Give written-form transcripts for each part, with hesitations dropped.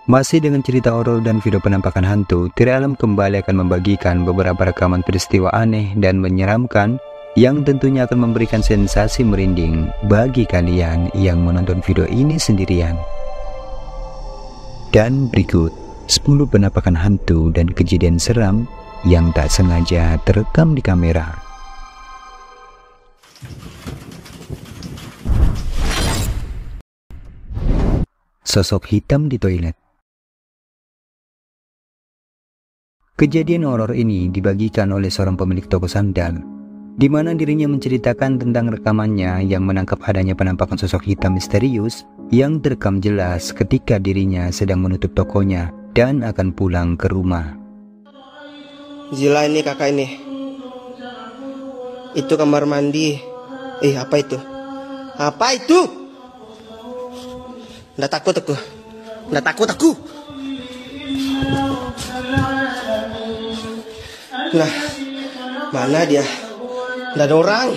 Masih dengan cerita horor dan video penampakan hantu, Tira Alam kembali akan membagikan beberapa rekaman peristiwa aneh dan menyeramkan yang tentunya akan memberikan sensasi merinding bagi kalian yang menonton video ini sendirian. Dan berikut 10 penampakan hantu dan kejadian seram yang tak sengaja terekam di kamera. Sosok hitam di toilet. Kejadian horor ini dibagikan oleh seorang pemilik toko sandal, di mana dirinya menceritakan tentang rekamannya yang menangkap adanya penampakan sosok hitam misterius yang terekam jelas ketika dirinya sedang menutup tokonya dan akan pulang ke rumah. Gila ini kakak ini. Itu kamar mandi. Apa itu? Apa itu? Nggak takut aku. Nggak takut aku. Nah, mana dia? Nggak ada orang.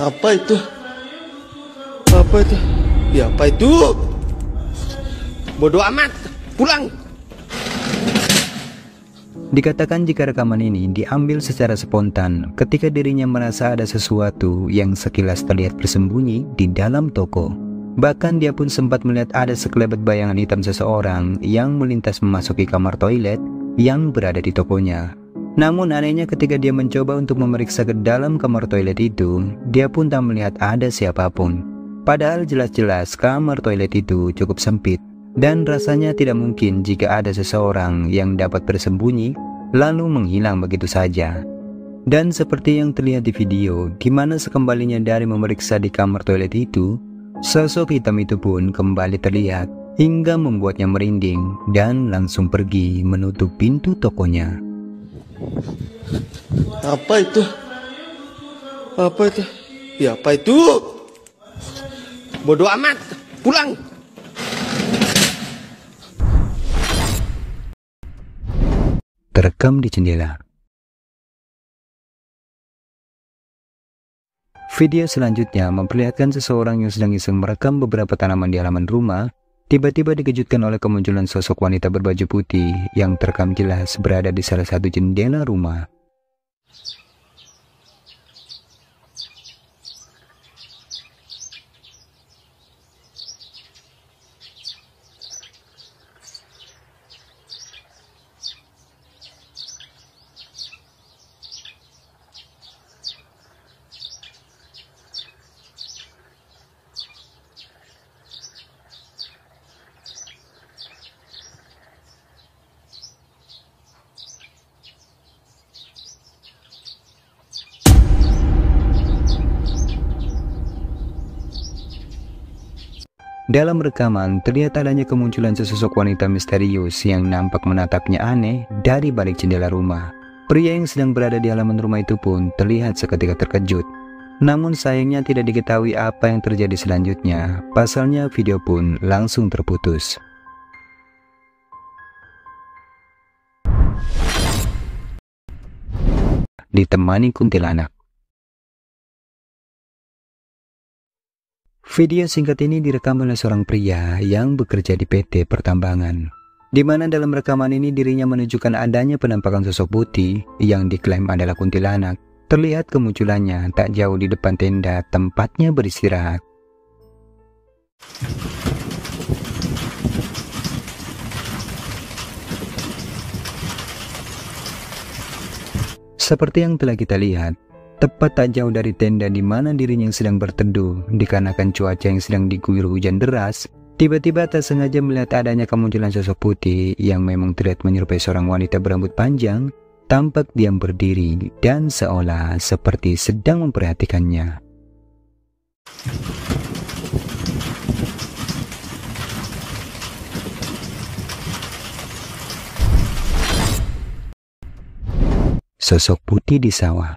Apa itu? Apa itu? Ya apa itu? Bodoh amat. Pulang. Dikatakan jika rekaman ini diambil secara spontan ketika dirinya merasa ada sesuatu yang sekilas terlihat bersembunyi di dalam toko. Bahkan dia pun sempat melihat ada sekelebat bayangan hitam seseorang yang melintas memasuki kamar toilet yang berada di tokonya. Namun anehnya ketika dia mencoba untuk memeriksa ke dalam kamar toilet itu, dia pun tak melihat ada siapapun. Padahal jelas-jelas kamar toilet itu cukup sempit dan rasanya tidak mungkin jika ada seseorang yang dapat bersembunyi lalu menghilang begitu saja. Dan seperti yang terlihat di video, di mana sekembalinya dari memeriksa di kamar toilet itu, sosok hitam itu pun kembali terlihat hingga membuatnya merinding dan langsung pergi menutup pintu tokonya. Apa itu? Apa itu? Ya apa itu? Bodoh amat. Pulang. Terekam di jendela. Video selanjutnya memperlihatkan seseorang yang sedang iseng merekam beberapa tanaman di halaman rumah, tiba-tiba dikejutkan oleh kemunculan sosok wanita berbaju putih yang terekam jelas berada di salah satu jendela rumah. Dalam rekaman, terlihat adanya kemunculan sesosok wanita misterius yang nampak menatapnya aneh dari balik jendela rumah. Pria yang sedang berada di halaman rumah itu pun terlihat seketika terkejut. Namun sayangnya tidak diketahui apa yang terjadi selanjutnya. Pasalnya video pun langsung terputus. Ditemani kuntilanak. Video singkat ini direkam oleh seorang pria yang bekerja di PT Pertambangan, di mana dalam rekaman ini dirinya menunjukkan adanya penampakan sosok putih yang diklaim adalah kuntilanak. Terlihat kemunculannya tak jauh di depan tenda tempatnya beristirahat. Seperti yang telah kita lihat, tepat tak jauh dari tenda di mana dirinya yang sedang berteduh, dikarenakan cuaca yang sedang diguyur hujan deras, tiba-tiba tak sengaja melihat adanya kemunculan sosok putih yang memang terlihat menyerupai seorang wanita berambut panjang, tampak diam berdiri dan seolah seperti sedang memperhatikannya. Sosok putih di sawah.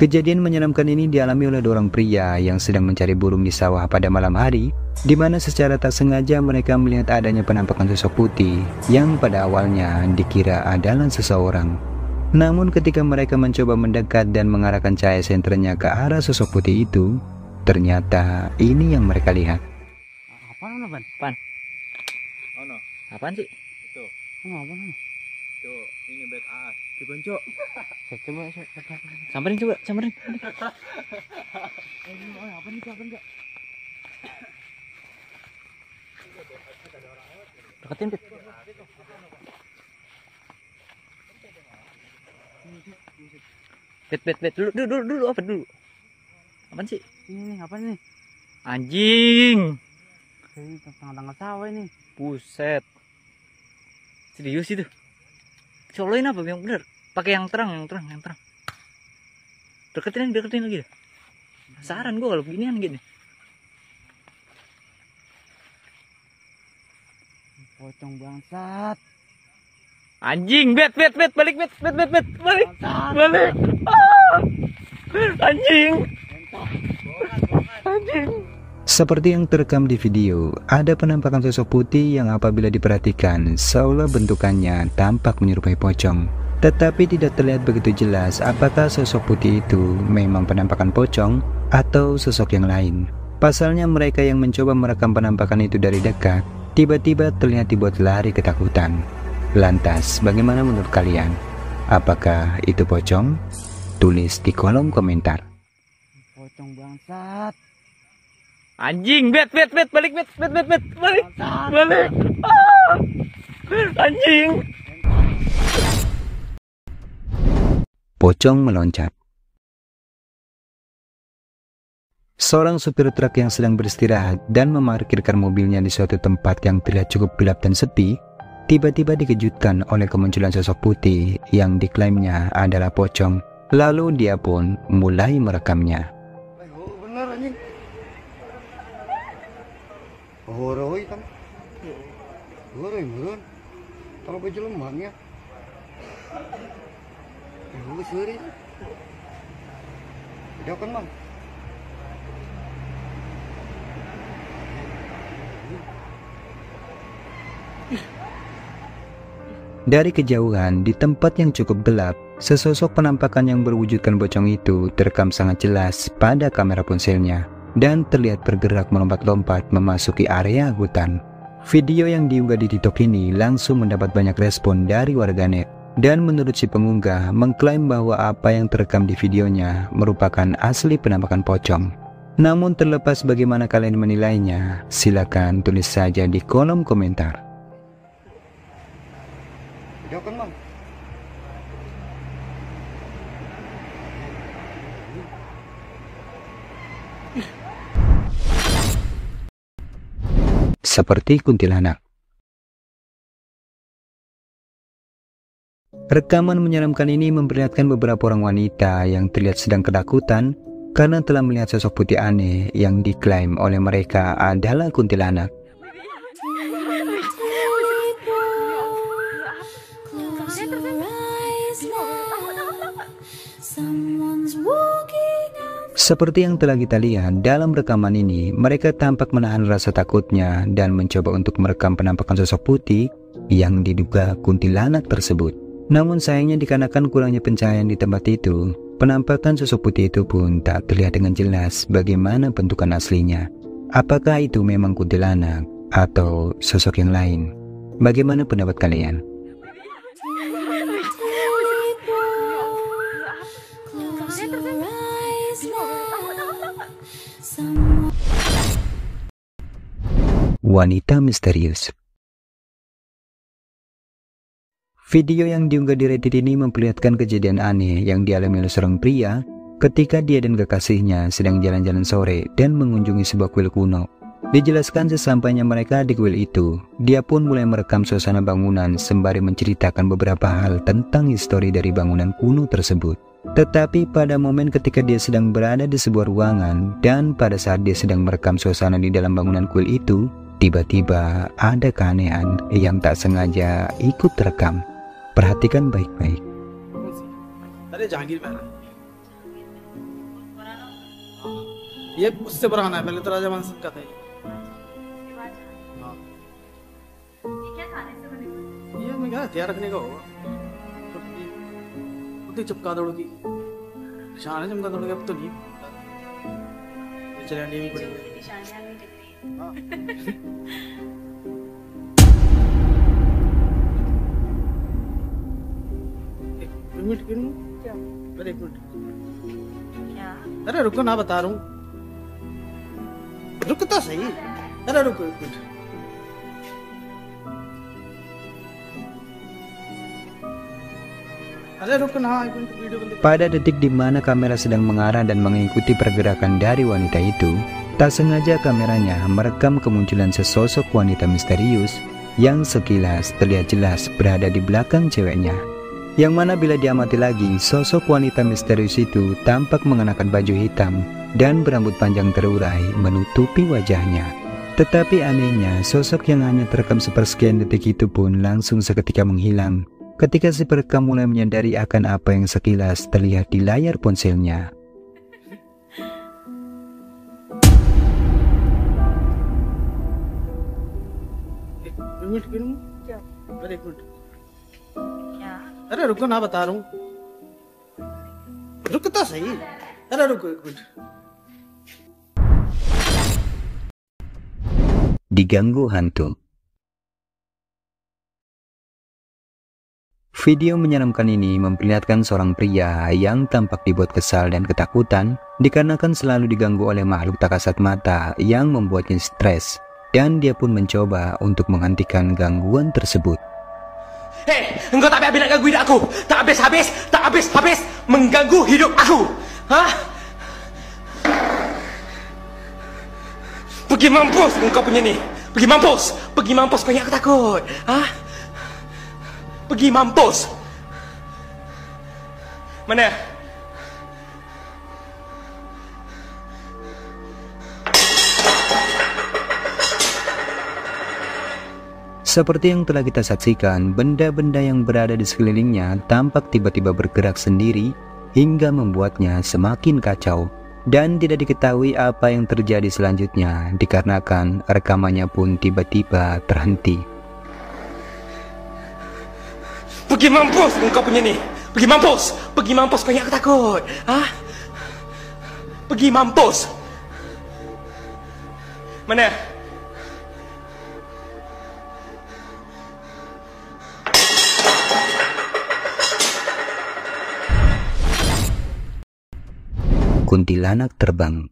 Kejadian menyeramkan ini dialami oleh dua orang pria yang sedang mencari burung di sawah pada malam hari, di mana secara tak sengaja mereka melihat adanya penampakan sosok putih yang pada awalnya dikira adalah seseorang. Namun ketika mereka mencoba mendekat dan mengarahkan cahaya senternya ke arah sosok putih itu, ternyata ini yang mereka lihat. Apaan, Pan? Pan? Oh no. Apaan sih? Itu. Apa? Tuh, ini bed as. Dibenco. Coba. Samperin coba, samperin. Apa nih, enggak? Deketin, Pit. Bet, dulu, apa dulu? Apaan sih? Ini apa nih? Anjing. Ini tengah-tengah sawah ini. Buset. Serius itu? Colokin apa yang bener? Pakai yang terang. Deketin lagi dah. Penasaran gua kalau beginian gini. Pocong bangsat. Anjing, balik. Ah! Anjing. Seperti yang terekam di video, ada penampakan sosok putih yang apabila diperhatikan seolah bentukannya tampak menyerupai pocong. Tetapi tidak terlihat begitu jelas apakah sosok putih itu memang penampakan pocong atau sosok yang lain. Pasalnya mereka yang mencoba merekam penampakan itu dari dekat, tiba-tiba terlihat dibuat lari ketakutan. Lantas, bagaimana menurut kalian? Apakah itu pocong? Tulis di kolom komentar. Pocong bangsat. Anjing, balik. Ah! Anjing. Pocong meloncat. Seorang supir truk yang sedang beristirahat dan memarkirkan mobilnya di suatu tempat yang terlihat cukup gelap dan sepi, tiba-tiba dikejutkan oleh kemunculan sosok putih yang diklaimnya adalah pocong. Lalu dia pun mulai merekamnya. Bener anjing. Horoi tam. Horoi murun. Kalau baju lemahnya. Suri. Udah kan, Bang? Dari kejauhan, di tempat yang cukup gelap, sesosok penampakan yang berwujudkan pocong itu terekam sangat jelas pada kamera ponselnya dan terlihat bergerak melompat-lompat memasuki area hutan. Video yang diunggah di TikTok ini langsung mendapat banyak respon dari warganet, dan menurut si pengunggah mengklaim bahwa apa yang terekam di videonya merupakan asli penampakan pocong. Namun terlepas bagaimana kalian menilainya, silakan tulis saja di kolom komentar. Udah kan, Bang? Seperti kuntilanak. Rekaman menyeramkan ini memperlihatkan beberapa orang wanita yang terlihat sedang ketakutan karena telah melihat sosok putih aneh yang diklaim oleh mereka adalah kuntilanak. Seperti yang telah kita lihat dalam rekaman ini, mereka tampak menahan rasa takutnya dan mencoba untuk merekam penampakan sosok putih yang diduga kuntilanak tersebut. Namun sayangnya dikarenakan kurangnya pencahayaan di tempat itu, penampakan sosok putih itu pun tak terlihat dengan jelas bagaimana bentukan aslinya. Apakah itu memang kuntilanak atau sosok yang lain? Bagaimana pendapat kalian? Wanita misterius. Video yang diunggah di Reddit ini memperlihatkan kejadian aneh yang dialami oleh seorang pria ketika dia dan kekasihnya sedang jalan-jalan sore dan mengunjungi sebuah kuil kuno. Dijelaskan sesampainya mereka di kuil itu, dia pun mulai merekam suasana bangunan sembari menceritakan beberapa hal tentang histori dari bangunan kuno tersebut. Tetapi pada momen ketika dia sedang berada di sebuah ruangan dan pada saat dia sedang merekam suasana di dalam bangunan kuil itu, tiba-tiba ada keanehan yang tak sengaja ikut terekam. Perhatikan baik-baik. Tadi Jahangir mana? ये उससे बढ़ाना है पहले तो राजा मानसिंह का था ये मैं क्या तैयार रखने का होगा तो चिपका दो की निशान है चमका दो अब तो नहीं चले आने भी पड़ेगा एक मिनट क्यों क्या अरे एक मिनट क्या अरे रुको ना बता रहा हूँ रुक तो सही अरे रुको एक मिनट अरे रुको ना एक मिनट वीडियो बंद Pada detik di mana kamera sedang mengarah dan mengikuti pergerakan dari wanita itu, tak sengaja kameranya merekam kemunculan sesosok wanita misterius yang sekilas terlihat jelas berada di belakang ceweknya. Yang mana bila diamati lagi, sosok wanita misterius itu tampak mengenakan baju hitam dan berambut panjang terurai menutupi wajahnya. Tetapi anehnya, sosok yang hanya terekam sepersekian detik itu pun langsung seketika menghilang ketika si perekam mulai menyadari akan apa yang sekilas terlihat di layar ponselnya. एक मिनट क्यों क्या अरे एक मिनट क्या अरे रुको ना बता रहा हूँ रुक तो सही अरे रुको एक minute Diganggu hantu. Video menyeramkan ini memperlihatkan seorang pria yang tampak dibuat kesal dan ketakutan dikarenakan selalu diganggu oleh makhluk tak kasat mata yang membuatnya stres, dan dia pun mencoba untuk menghentikan gangguan tersebut. Hei, engkau tak habis nak ganggu hidup aku. Tak habis mengganggu hidup aku. Hah? Pergi mampus engkau punya ni. Pergi mampus kau yang aku takut. Hah? Pergi mampus. Mana? Seperti yang telah kita saksikan, benda-benda yang berada di sekelilingnya tampak tiba-tiba bergerak sendiri hingga membuatnya semakin kacau. Dan tidak diketahui apa yang terjadi selanjutnya dikarenakan rekamannya pun tiba-tiba terhenti. Pergi mampus engkau punya ni. Pergi mampus kau yang aku takut. Hah? Pergi mampus. Mana? Kuntilanak terbang.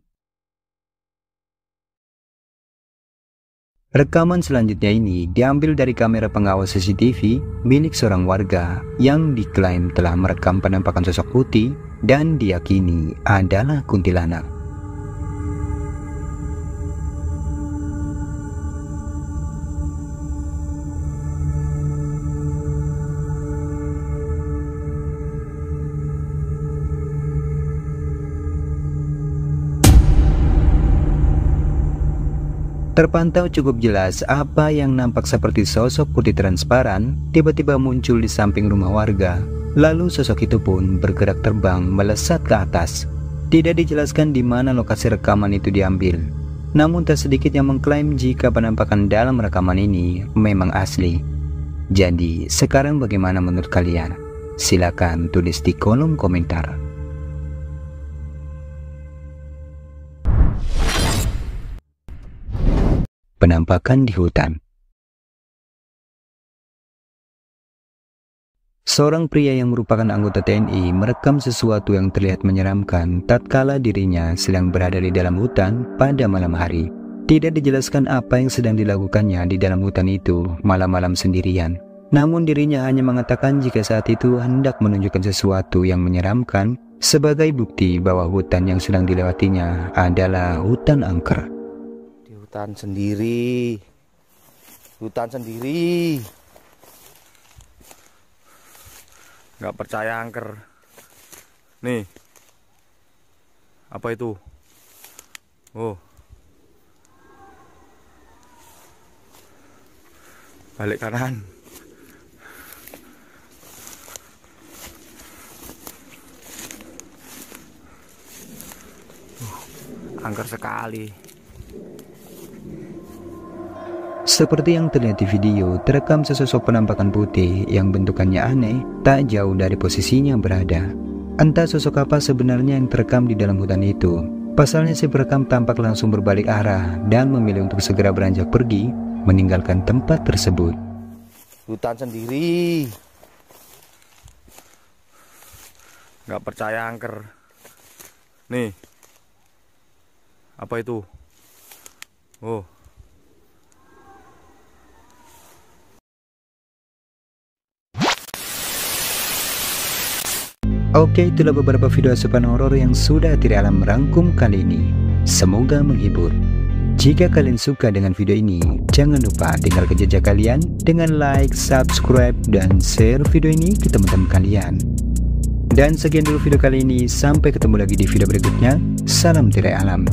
Rekaman selanjutnya ini diambil dari kamera pengawas CCTV milik seorang warga yang diklaim telah merekam penampakan sosok putih dan diyakini adalah kuntilanak. Terpantau cukup jelas apa yang nampak seperti sosok putih transparan tiba-tiba muncul di samping rumah warga. Lalu sosok itu pun bergerak terbang melesat ke atas. Tidak dijelaskan di mana lokasi rekaman itu diambil. Namun tak sedikit yang mengklaim jika penampakan dalam rekaman ini memang asli. Jadi sekarang bagaimana menurut kalian? Silakan tulis di kolom komentar. Penampakan di hutan. Seorang pria yang merupakan anggota TNI merekam sesuatu yang terlihat menyeramkan tatkala dirinya sedang berada di dalam hutan pada malam hari. Tidak dijelaskan apa yang sedang dilakukannya di dalam hutan itu malam-malam sendirian. Namun dirinya hanya mengatakan jika saat itu hendak menunjukkan sesuatu yang menyeramkan sebagai bukti bahwa hutan yang sedang dilewatinya adalah hutan angker. Hutan sendiri. Nggak percaya angker. Nih. Apa itu? Oh. Balik kanan. Angker sekali. Seperti yang terlihat di video, terekam sesosok penampakan putih yang bentukannya aneh, tak jauh dari posisinya berada. Entah sosok apa sebenarnya yang terekam di dalam hutan itu. Pasalnya si perekam tampak langsung berbalik arah dan memilih untuk segera beranjak pergi, meninggalkan tempat tersebut. Hutan sendiri. Nggak percaya angker. Nih. Apa itu? Oh. Oke, itulah beberapa video asupan horor yang sudah Tire Alam rangkum kali ini. Semoga menghibur. Jika kalian suka dengan video ini, jangan lupa tinggalkan jejak kalian dengan like, subscribe, dan share video ini ke teman-teman kalian. Dan sekian dulu video kali ini, sampai ketemu lagi di video berikutnya. Salam Tire Alam.